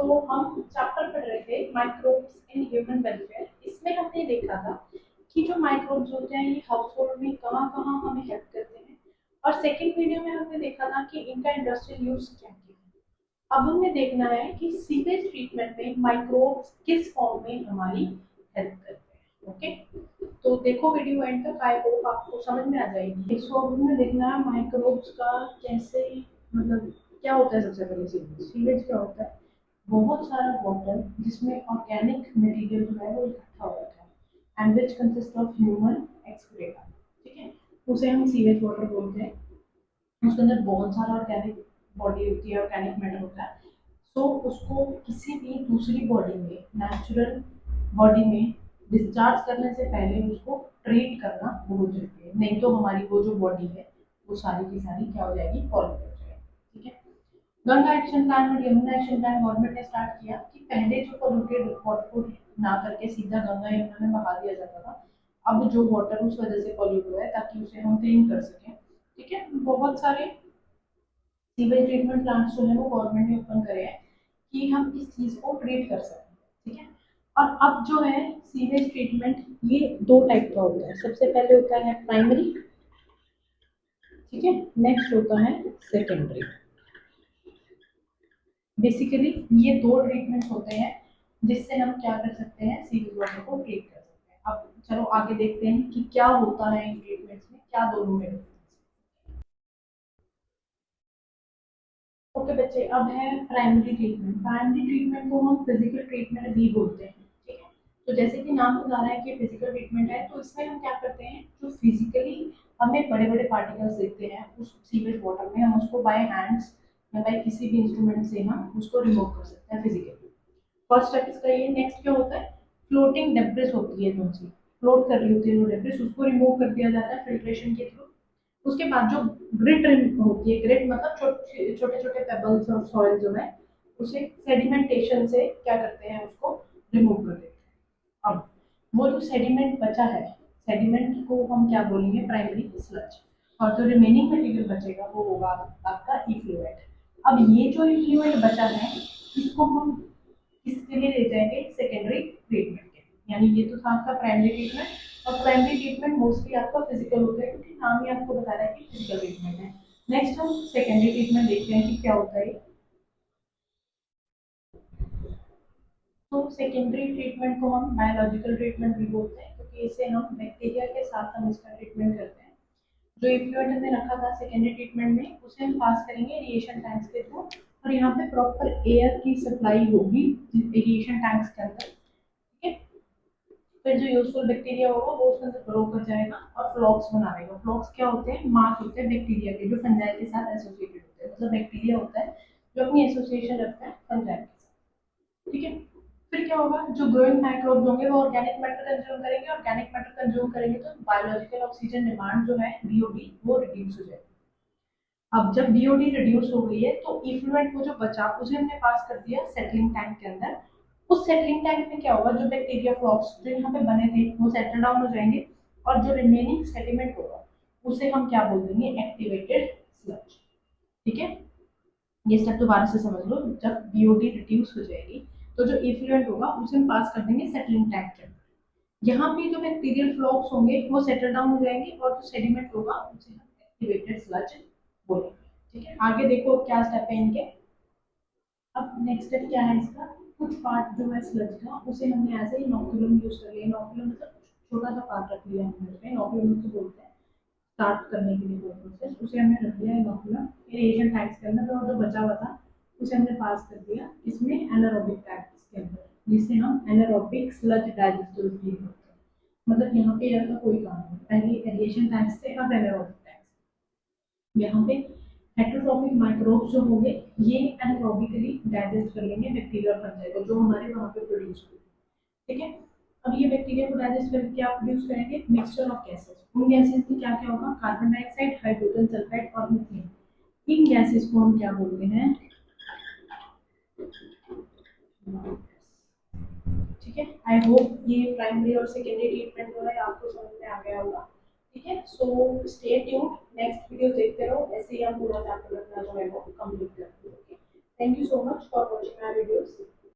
तो हम चैप्टर पढ़ रहे थे माइक्रोब्स इन ह्यूमन वेलफेयर। इसमें हमने देखा था कि जो माइक्रोब्स होते हैं ये हाउस होल्ड में कहाँ कहाँ हमें हेल्प करते हैं, और सेकेंड वीडियो में हमने देखा था कि इनका इंडस्ट्रियल यूज क्या क्या है। अब हमें देखना है कि सीवेज ट्रीटमेंट में माइक्रोब्स किस फॉर्म में हमारी हेल्प करते हैं। ओके, तो देखो वीडियो एंड तक, आई होप आपको समझ में आ जाएगी। सो अब हमें देखना है माइक्रोब्स का कैसे, मतलब क्या होता है। सबसे पहले सीवेज क्या होता है, बहुत सारा वाटर जिसमें ऑर्गेनिक मटेरियल जो है वो इकट्ठा हो रखा है and which consist of human excreta. ठीक है, उसे हम सीवेज वाटर बोलते हैं। उसके अंदर बहुत सारा ऑर्गेनिक बॉडी होती है, ऑर्गेनिक मैटर होता है। सो उसको किसी भी दूसरी बॉडी में, नेचुरल बॉडी में डिस्चार्ज करने से पहले उसको ट्रीट करना बहुत जरूरी है, नहीं तो हमारी वो जो बॉडी है वो सारी की सारी क्या हो जाएगी, पॉल्यूट हो जाएगी। ठीक है, गंगा एक्शन प्लान और यमुना एक्शन प्लान गवर्नमेंट ने स्टार्ट किया कि पहले जो पोल्यूटेड वाटर को ना करके सीधा गंगा यमुना में बहा दिया जाता था, अब जो वाटर उस वजह से पॉल्यूट हुआ है ताकि उसे हम क्लीन कर सकें। ठीक है, बहुत सारे सीवेज ट्रीटमेंट प्लांट्स जो है वो गवर्नमेंट ने ओपन करे हैं कि हम इस चीज को ट्रीट कर सकें। ठीक है, और अब जो है सीवेज ट्रीटमेंट ये दो टाइप का होता है। सबसे पहले होता है प्राइमरी, ठीक है, नेक्स्ट होता है सेकेंडरी। बेसिकली ये दो ट्रीटमेंट होते हैं जिससे हम क्या कर सकते हैं, सीवेज वाटर को ट्रीट कर सकते हैं। अब चलो आगे देखते हैं कि क्या होता है इन ट्रीटमेंट्स में, क्या दोनों में डिफरेंस। ओके बच्चे, अब है प्राइमरी ट्रीटमेंट। प्राइमरी ट्रीटमेंट को हम फिजिकल ट्रीटमेंट भी बोलते हैं। ठीक है, तो जैसे कि नाम बता रहा है कि फिजिकल ट्रीटमेंट है, तो इसमें हम क्या करते हैं, जो फिजिकली हमें बड़े बड़े पार्टिकल्स दिखते हैं उस सीवेज वाटर में, हम उसको बाय हैंड्स या बाय किसी भी इंस्ट्रूमेंट से हम उसको रिमूव कर सकते हैं फिजिकली। फर्स्ट स्टेप इसका ये। नेक्स्ट क्या होता है, फ्लोटिंग डेब्रिस होती है, जो सी फ्लोट कर रही होती है जो डेब्रिस, उसको रिमूव कर दिया जाता है फिल्ट्रेशन के थ्रू। उसके बाद जो ग्रिट होती है, ग्रिट मतलब छोटे छोटे पेबल्स और सॉइल जो है, उसे सेडिमेंटेशन से क्या करते हैं, उसको रिमूव कर देते हैं। अब वो जो सेडिमेंट बचा है, सेडिमेंट को हम क्या बोलेंगे, प्राइमरी स्लज, और जो रिमेनिंग मटेरियल बचेगा वो होगा आपका इफ्लुएंट। अब ये जो इफ्लुएंट बचा है इसको हम किसके लिए ले जाएंगे, सेकेंडरी ट्रीटमेंट के लिए। यानी ये तो था आपका प्राइमरी ट्रीटमेंट, और प्राइमरी ट्रीटमेंट मोस्टली आपका फिजिकल होता है क्योंकि नाम ही आपको बता रहा है कि फिजिकल ट्रीटमेंट है। नेक्स्ट हम सेकेंडरी ट्रीटमेंट देखते हैं कि क्या होता है। तो सेकेंडरी ट्रीटमेंट को हम बायोलॉजिकल ट्रीटमेंट भी बोलते हैं क्योंकि इसे हम बैक्टीरिया के साथ हम इसका ट्रीटमेंट करते हैं। जो इफ्लुएंट हमने रखा था सेकेंडरी ट्रीटमेंट में उसे हम पास करेंगे एरिएशन टैंक्स के थ्रू, और यहाँ पे प्रॉपर एयर की सप्लाई होगी एरिएशन टैंक्स के अंदर। ठीक है, फिर जो यूजफुल बैक्टीरिया होगा वो उसके अंदर ग्रो कर जाएगा और फ्लॉक्स बनाएगा। फ्लॉक्स क्या होते हैं, मास होते हैं बैक्टीरिया के जो फंजाई के साथ एसोसिएटेड होते हैं, मतलब बैक्टीरिया होता है जो अपनी एसोसिएशन रखता है फंजाई के साथ। ठीक है, फिर क्या होगा, जो ग्रोइंग माइक्रोब्स होंगे वो ऑर्गेनिक मैटर कंज्यूम करेंगे, ऑर्गेनिक मैटर कंज्यूम करेंगे तो बायोलॉजिकल ऑक्सीजन डिमांड जो है बीओडी वो रिड्यूस हो जाएगी। अब जब बीओडी रिड्यूस हो गई है तो इफ्लुएंट को जो बचा उसे हमने पास कर दिया सेटलिंग टैंक के अंदर। उस सेटलिंग टैंक में क्या होगा, जो बैक्टीरिया फ्लॉक्स जो यहाँ पे बने थे वो सेटल डाउन हो जाएंगे, और जो रिमेनिंग सेडिमेंट होगा उसे हम क्या बोल देंगे, एक्टिवेटेड स्लज। ठीक है, ये स्टेप दोबारा से समझ लो। जब बीओडी रिड्यूस हो जाएगी तो जो इफ्लुएंट होगा उसे हम पास कर देंगे सेटलिंग टैंक के अंदर। यहाँ पे जो बैक्टीरियल फ्लॉक्स होंगे वो सेटल डाउन हो जाएंगे, और जो सेडिमेंट होगा उसे हम एक्टिवेटेड स्लज बोलेंगे। ठीक है, आगे देखो क्या स्टेप है इनके। अब नेक्स्ट स्टेप क्या है इसका, कुछ पार्ट जो है स्लज का उसे हमने एज ए इनोकुलम यूज कर लिया। इनोकुलम मतलब छोटा सा पार्ट रख लिया हमने उसमें, इनोकुलम को बोलते हैं स्टार्ट करने के लिए वो प्रोसेस, उसे हमने रख लिया इनोकुलम एरिएशन टैंक्स के अंदर, और जो बचा हुआ था उसे हमने पास कर दिया इसमें एनारोबिक टैंक्स के अंदर, जिसे हम एनारोबिक स्लज डाइजेस्टर्स भी बोलते हैं। मतलब यहाँ पे एयर का कोई काम नहीं, पहले एरिएशन टैंक्स थे अब एनारोबिक टैंक्स। यहाँ पे हेट्रोट्रॉफिक माइक्रोब्स जो होंगे ये एनारोबिकली डाइजेस्ट कर लेंगे बैक्टीरिया और फंजाई को जो हमारे वहाँ पे प्रोड्यूस हुए। ठीक है, अब ये बैक्टीरिया को डाइजेस्ट करके क्या प्रोड्यूस करेंगे, मिक्सचर ऑफ गैसेस। उन गैसेस में क्या क्या होगा, कार्बन डाइऑक्साइड, हाइड्रोजन सल्फाइड और मीथेन। इन गैसेस को हम क्या बोलते हैं, ठीक है। आई होप ये प्राइमरी और सेकेंडरी ट्रीटमेंट जो है आपको समझ में आ गया होगा। ठीक है, so stay tuned, next video देखते रहो, ऐसे ही हम पूरा चैप्टर अपना जो है वो कंप्लीट करते हैं। Thank you so much for watching my videos.